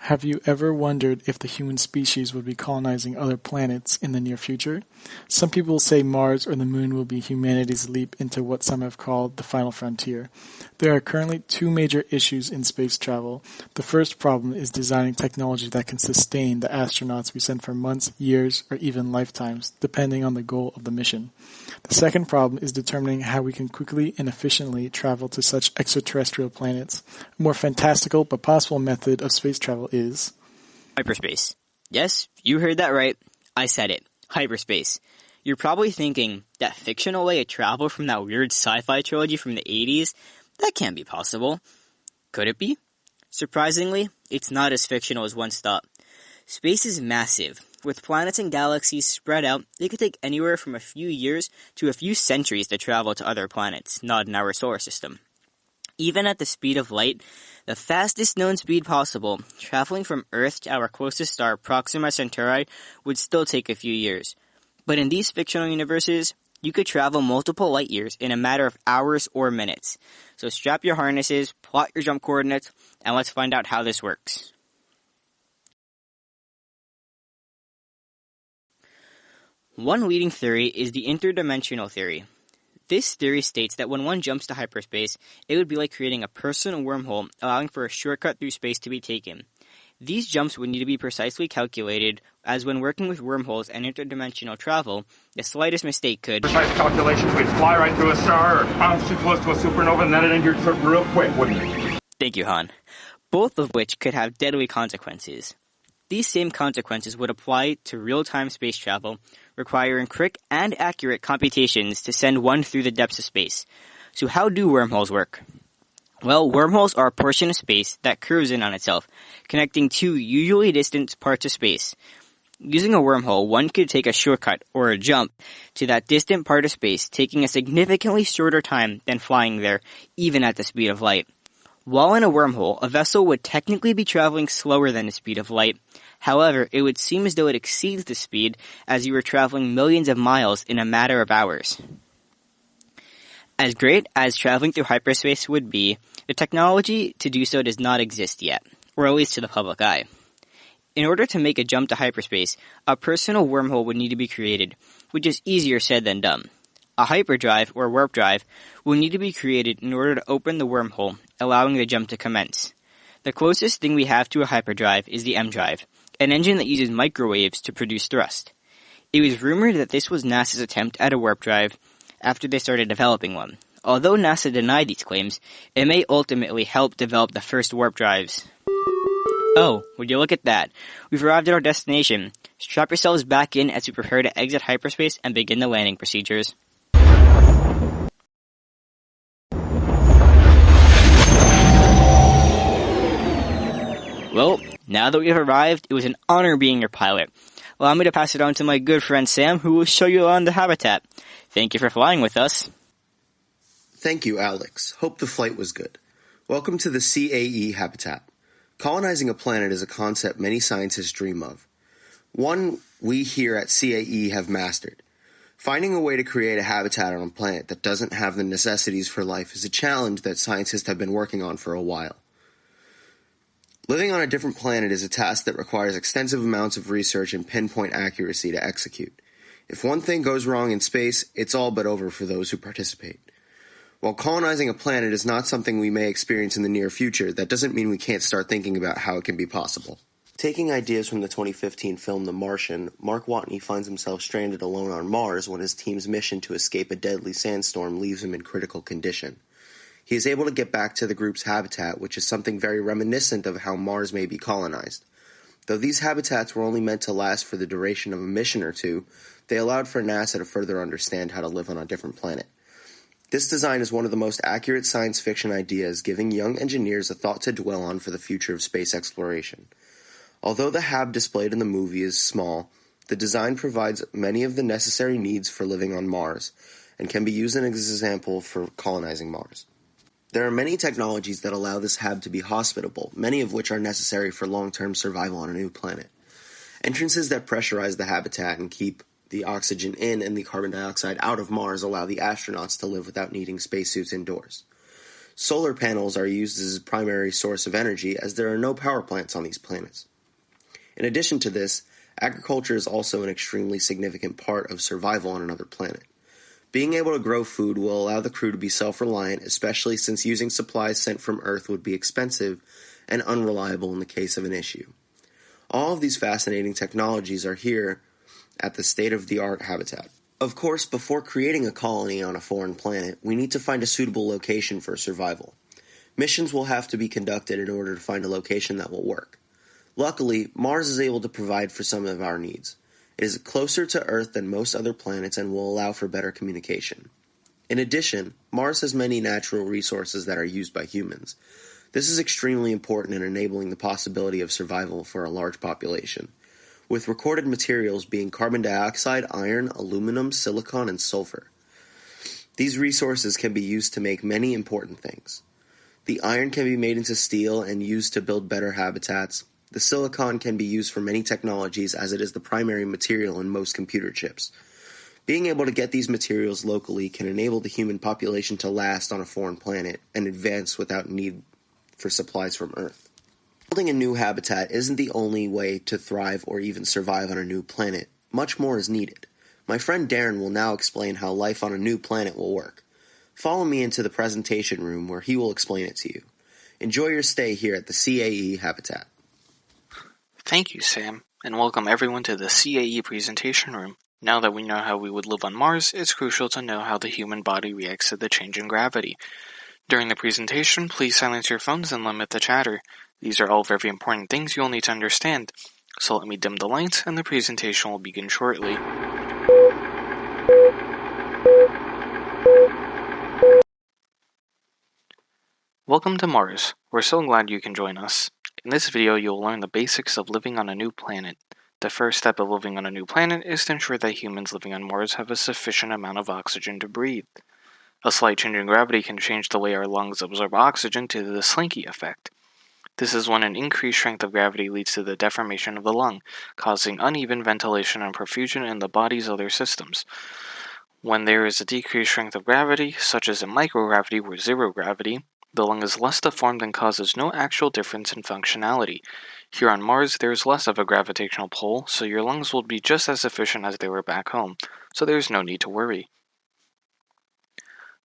Have you ever wondered if the human species would be colonizing other planets in the near future? Some people say Mars or the Moon will be humanity's leap into what some have called the final frontier. There are currently two major issues in space travel. The first problem is designing technology that can sustain the astronauts we send for months, years, or even lifetimes, depending on the goal of the mission. The second problem is determining how we can quickly and efficiently travel to such extraterrestrial planets. A more fantastical but possible method of space travel is hyperspace. Yes, you heard that right. I said it. Hyperspace. You're probably thinking, that fictional way of travel from that weird sci-fi trilogy from the 80s? That can't be possible. Could it be? Surprisingly, it's not as fictional as once thought. Space is massive. With planets and galaxies spread out, it could take anywhere from a few years to a few centuries to travel to other planets, not in our solar system. Even at the speed of light, the fastest known speed possible, traveling from Earth to our closest star, Proxima Centauri, would still take a few years. But in these fictional universes, you could travel multiple light years in a matter of hours or minutes. So strap your harnesses, plot your jump coordinates, and let's find out how this works. One leading theory is the interdimensional theory. This theory states that when one jumps to hyperspace, it would be like creating a personal wormhole, allowing for a shortcut through space to be taken. These jumps would need to be precisely calculated, as when working with wormholes and interdimensional travel, the slightest mistake could... Precise calculations, we'd fly right through a star or bounce too close to a supernova and then it'd end your trip real quick, wouldn't it? Thank you, Han. Both of which could have deadly consequences. These same consequences would apply to real-time space travel, requiring quick and accurate computations to send one through the depths of space. So how do wormholes work? Well, wormholes are a portion of space that curves in on itself, connecting two usually distant parts of space. Using a wormhole, one could take a shortcut, or a jump, to that distant part of space, taking a significantly shorter time than flying there, even at the speed of light. While in a wormhole, a vessel would technically be traveling slower than the speed of light. However, it would seem as though it exceeds the speed as you were traveling millions of miles in a matter of hours. As great as traveling through hyperspace would be, the technology to do so does not exist yet, or at least to the public eye. In order to make a jump to hyperspace, a personal wormhole would need to be created, which is easier said than done. A hyperdrive, or warp drive, will need to be created in order to open the wormhole, allowing the jump to commence. The closest thing we have to a hyperdrive is the M-drive, an engine that uses microwaves to produce thrust. It was rumored that this was NASA's attempt at a warp drive after they started developing one. Although NASA denied these claims, it may ultimately help develop the first warp drives. Oh, would you look at that? We've arrived at our destination. Strap yourselves back in as we prepare to exit hyperspace and begin the landing procedures. Well, now that we've arrived, it was an honor being your pilot. Allow me to pass it on to my good friend Sam, who will show you around the habitat. Thank you for flying with us. Thank you, Alex. Hope the flight was good. Welcome to the CAE habitat. Colonizing a planet is a concept many scientists dream of. One we here at CAE have mastered. Finding a way to create a habitat on a planet that doesn't have the necessities for life is a challenge that scientists have been working on for a while. Living on a different planet is a task that requires extensive amounts of research and pinpoint accuracy to execute. If one thing goes wrong in space, it's all but over for those who participate. While colonizing a planet is not something we may experience in the near future, that doesn't mean we can't start thinking about how it can be possible. Taking ideas from the 2015 film The Martian, Mark Watney finds himself stranded alone on Mars when his team's mission to escape a deadly sandstorm leaves him in critical condition. He is able to get back to the group's habitat, which is something very reminiscent of how Mars may be colonized. Though these habitats were only meant to last for the duration of a mission or two, they allowed for NASA to further understand how to live on a different planet. This design is one of the most accurate science fiction ideas, giving young engineers a thought to dwell on for the future of space exploration. Although the hab displayed in the movie is small, the design provides many of the necessary needs for living on Mars, and can be used as an example for colonizing Mars. There are many technologies that allow this hab to be hospitable, many of which are necessary for long-term survival on a new planet. Entrances that pressurize the habitat and keep the oxygen in and the carbon dioxide out of Mars allow the astronauts to live without needing spacesuits indoors. Solar panels are used as a primary source of energy as there are no power plants on these planets. In addition to this, agriculture is also an extremely significant part of survival on another planet. Being able to grow food will allow the crew to be self-reliant, especially since using supplies sent from Earth would be expensive and unreliable in the case of an issue. All of these fascinating technologies are here at the state-of-the-art habitat. Of course, before creating a colony on a foreign planet, we need to find a suitable location for survival. Missions will have to be conducted in order to find a location that will work. Luckily, Mars is able to provide for some of our needs. It is closer to Earth than most other planets and will allow for better communication. In addition, Mars has many natural resources that are used by humans. This is extremely important in enabling the possibility of survival for a large population, with recorded materials being carbon dioxide, iron, aluminum, silicon, and sulfur. These resources can be used to make many important things. The iron can be made into steel and used to build better habitats. The silicon can be used for many technologies as it is the primary material in most computer chips. Being able to get these materials locally can enable the human population to last on a foreign planet and advance without need for supplies from Earth. Building a new habitat isn't the only way to thrive or even survive on a new planet. Much more is needed. My friend Darren will now explain how life on a new planet will work. Follow me into the presentation room where he will explain it to you. Enjoy your stay here at the CAE habitat. Thank you, Sam, and welcome everyone to the CAE presentation room. Now that we know how we would live on Mars, it's crucial to know how the human body reacts to the change in gravity. During the presentation, please silence your phones and limit the chatter. These are all very important things you'll need to understand. So let me dim the lights and the presentation will begin shortly. Welcome to Mars. We're so glad you can join us. In this video, you'll learn the basics of living on a new planet. The first step of living on a new planet is to ensure that humans living on Mars have a sufficient amount of oxygen to breathe. A slight change in gravity can change the way our lungs absorb oxygen to the slinky effect. This is when an increased strength of gravity leads to the deformation of the lung, causing uneven ventilation and perfusion in the body's other systems. When there is a decreased strength of gravity, such as in microgravity or zero gravity, the lung is less deformed and causes no actual difference in functionality. Here on Mars, there is less of a gravitational pull, so your lungs will be just as efficient as they were back home, so there is no need to worry.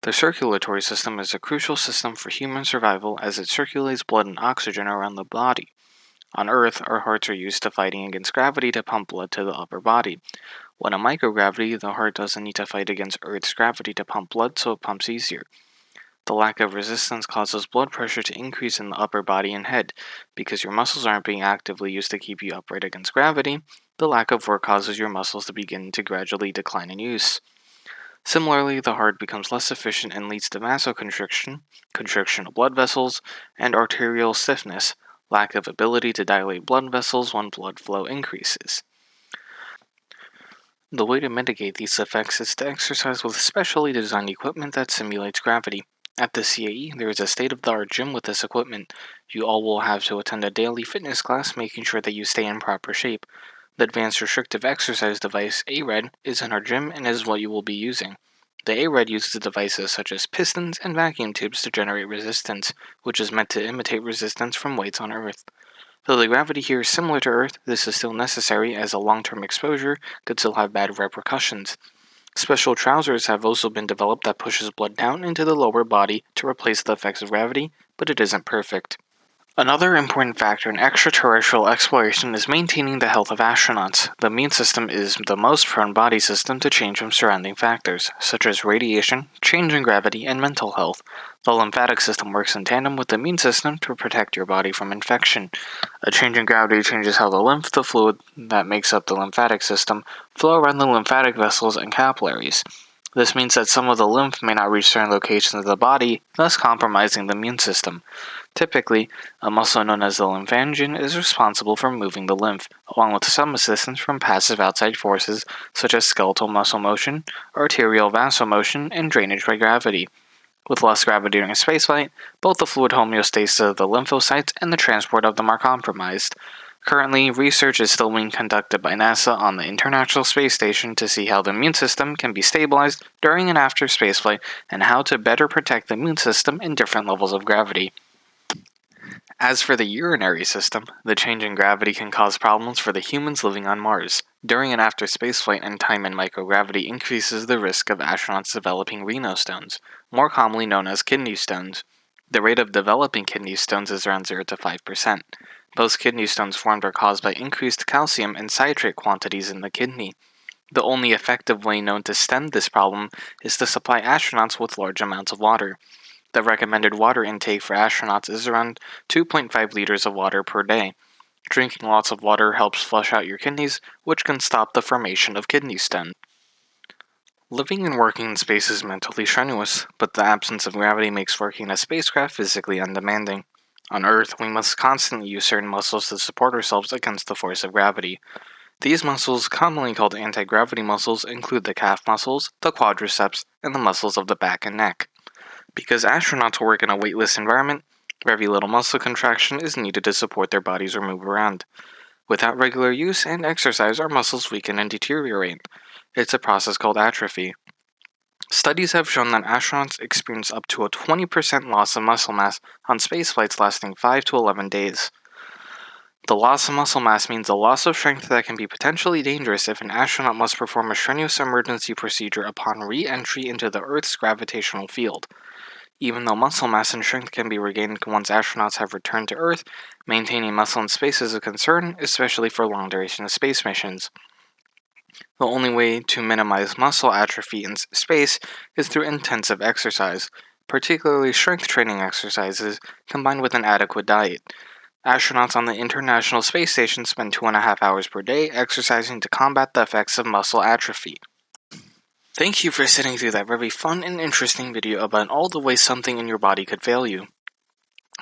The circulatory system is a crucial system for human survival as it circulates blood and oxygen around the body. On Earth, our hearts are used to fighting against gravity to pump blood to the upper body. When in microgravity, the heart doesn't need to fight against Earth's gravity to pump blood, so it pumps easier. The lack of resistance causes blood pressure to increase in the upper body and head. Because your muscles aren't being actively used to keep you upright against gravity, the lack of work causes your muscles to begin to gradually decline in use. Similarly, the heart becomes less efficient and leads to vasoconstriction, constriction of blood vessels, and arterial stiffness, lack of ability to dilate blood vessels when blood flow increases. The way to mitigate these effects is to exercise with specially designed equipment that simulates gravity. At the CAE, there is a state-of-the-art gym with this equipment. You all will have to attend a daily fitness class, making sure that you stay in proper shape. The Advanced Restrictive Exercise Device, ARED, is in our gym and is what you will be using. The ARED uses devices such as pistons and vacuum tubes to generate resistance, which is meant to imitate resistance from weights on Earth. Though the gravity here is similar to Earth, this is still necessary as a long-term exposure could still have bad repercussions. Special trousers have also been developed that pushes blood down into the lower body to replace the effects of gravity, but it isn't perfect. Another important factor in extraterrestrial exploration is maintaining the health of astronauts. The immune system is the most prone body system to change from surrounding factors, such as radiation, change in gravity, and mental health. The lymphatic system works in tandem with the immune system to protect your body from infection. A change in gravity changes how the lymph, the fluid that makes up the lymphatic system, flow around the lymphatic vessels and capillaries. This means that some of the lymph may not reach certain locations of the body, thus compromising the immune system. Typically, a muscle known as the lymphangion is responsible for moving the lymph, along with some assistance from passive outside forces such as skeletal muscle motion, arterial vasomotion, and drainage by gravity. With less gravity during spaceflight, both the fluid homeostasis of the lymphocytes and the transport of them are compromised. Currently, research is still being conducted by NASA on the International Space Station to see how the immune system can be stabilized during and after spaceflight and how to better protect the immune system in different levels of gravity. As for the urinary system, the change in gravity can cause problems for the humans living on Mars. During and after spaceflight and time in microgravity increases the risk of astronauts developing renal stones, more commonly known as kidney stones. The rate of developing kidney stones is around 0 to 5%. Most kidney stones formed are caused by increased calcium and citrate quantities in the kidney. The only effective way known to stem this problem is to supply astronauts with large amounts of water. The recommended water intake for astronauts is around 2.5 liters of water per day. Drinking lots of water helps flush out your kidneys, which can stop the formation of kidney stones. Living and working in space is mentally strenuous, but the absence of gravity makes working in a spacecraft physically undemanding. On Earth, we must constantly use certain muscles to support ourselves against the force of gravity. These muscles, commonly called anti-gravity muscles, include the calf muscles, the quadriceps, and the muscles of the back and neck. Because astronauts work in a weightless environment, very little muscle contraction is needed to support their bodies or move around. Without regular use and exercise, our muscles weaken and deteriorate. It's a process called atrophy. Studies have shown that astronauts experience up to a 20% loss of muscle mass on space flights lasting 5 to 11 days. The loss of muscle mass means a loss of strength that can be potentially dangerous if an astronaut must perform a strenuous emergency procedure upon re-entry into the Earth's gravitational field. Even though muscle mass and strength can be regained once astronauts have returned to Earth, maintaining muscle in space is a concern, especially for long-duration space missions. The only way to minimize muscle atrophy in space is through intensive exercise, particularly strength training exercises combined with an adequate diet. Astronauts on the International Space Station spend 2.5 hours per day exercising to combat the effects of muscle atrophy. Thank you for sitting through that very fun and interesting video about all the ways something in your body could fail you.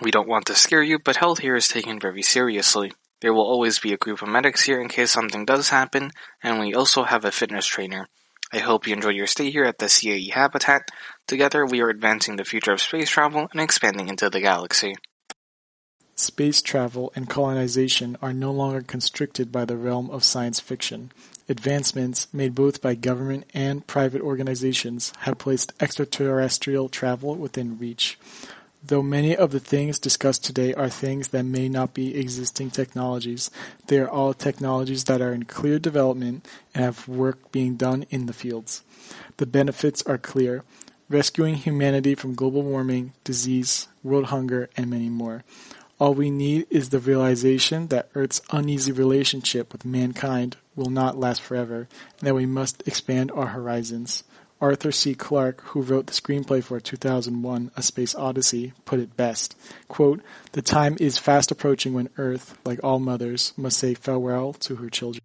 We don't want to scare you, but health here is taken very seriously. There will always be a group of medics here in case something does happen, and we also have a fitness trainer. I hope you enjoy your stay here at the CAE habitat. Together we are advancing the future of space travel and expanding into the galaxy. Space travel and colonization are no longer constricted by the realm of science fiction. Advancements made both by government and private organizations have placed extraterrestrial travel within reach. Though many of the things discussed today are things that may not be existing technologies, they are all technologies that are in clear development and have work being done in the fields. The benefits are clear: rescuing humanity from global warming, disease, world hunger, and many more. All we need is the realization that Earth's uneasy relationship with mankind will not last forever, and that we must expand our horizons. Arthur C. Clarke, who wrote the screenplay for 2001, A Space Odyssey, put it best. Quote, "The time is fast approaching when Earth, like all mothers, must say farewell to her children."